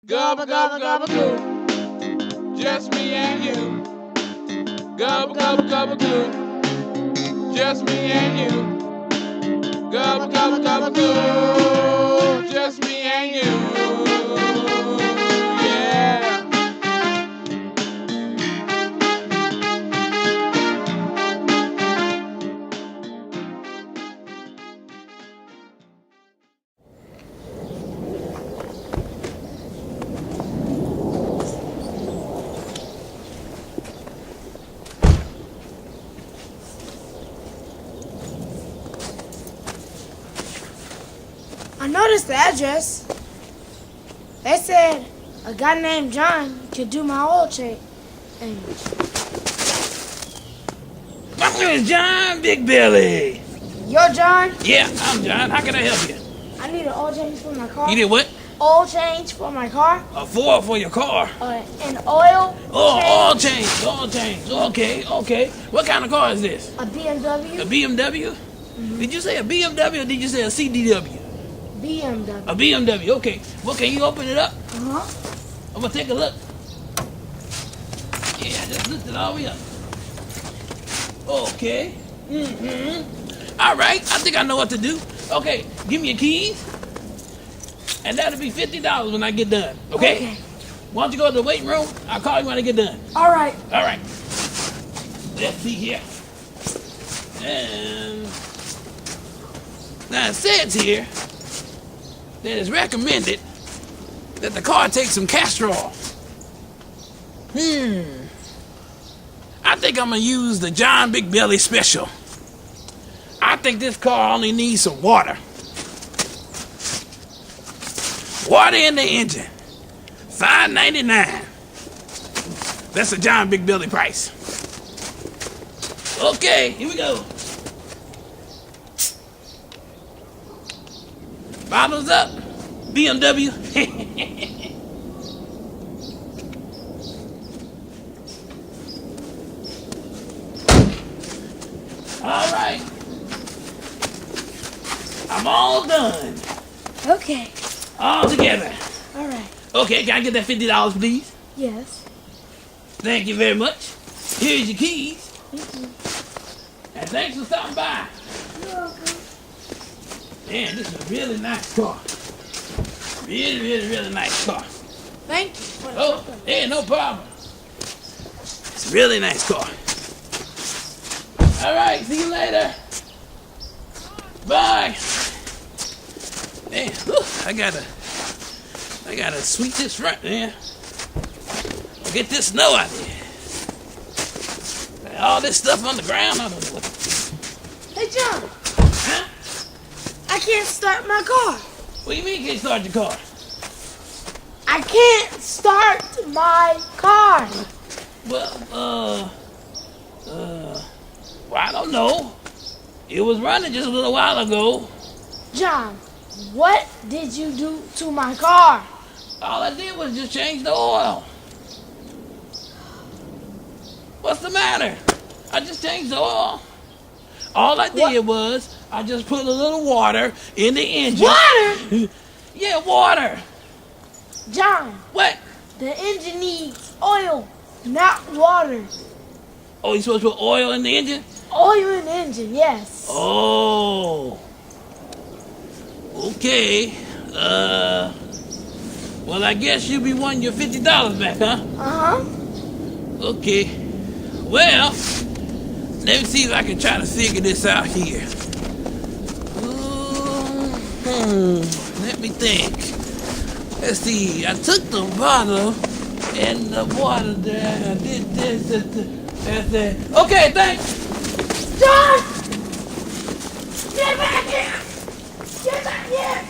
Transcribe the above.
Gobble, gobble, gobble, goo. Just me and you. Gobble, gobble, gobble, goo. Just me and you. Gobble, gobble, gobble, goo. Just me and you. Yeah. I noticed the address. They said a guy named John could do my oil change. My name is John Big Billy. You're John? Yeah, I'm John. How can I help you? I need an oil change for my car. You did what? Oil change for my car. A Ford for your car. An oil Oh, change. oil change. Okay. What kind of car is this? A BMW. A BMW? Did you say a BMW or did you say a CDW? BMW. A BMW, okay. Well, can you open it up? Uh-huh. I'm gonna take a look. Yeah, just lift it all the way up. Okay. All right, I think I know what to do. Okay, give me your keys. And that'll be $50 when I get done, okay? Why don't you go to the waiting room? I'll call you when I get done. All right. All right. Let's see here. And now it says here that it's recommended that the car take some castor oil. I think I'm gonna use the John Big Belly Special. I think this car only needs some water. Water in the engine. $5.99. That's the John Big Belly price. Okay, here we go. Bottles up. BMW. All right. I'm all done. Okay. All together. All right. Okay, can I get that $50, please? Yes. Thank you very much. Here's your keys. And thanks for stopping by. You're welcome. Man, this is a really nice car. Really nice car. Thank you for the Oh, welcome. yeah, no problem. It's a really nice car. All right, see you later. Bye. Man, I gotta sweep this front, man. Get this snow out here. All this stuff on the ground, I don't know what. Hey, John. Huh? I can't start my car. What do you mean you can't start your car? I can't start my car. Well, I don't know. It was running just a little while ago. John, what did you do to my car? All I did was just change the oil. What's the matter? I just changed the oil. All I did was I just put a little water in the engine. Water? Yeah, water. John, What? the engine needs oil, not water. Oh, you supposed to put oil in the engine? Oil in the engine, yes. Oh. Okay. Well, I guess you'll be wanting your $50 back, huh? Uh-huh. Okay. Well, let me see if I can try to figure this out here. Let me think. Let's see. I took the bottle and the water there. I did this. That. Okay, thanks. John! Get back here! Get back here!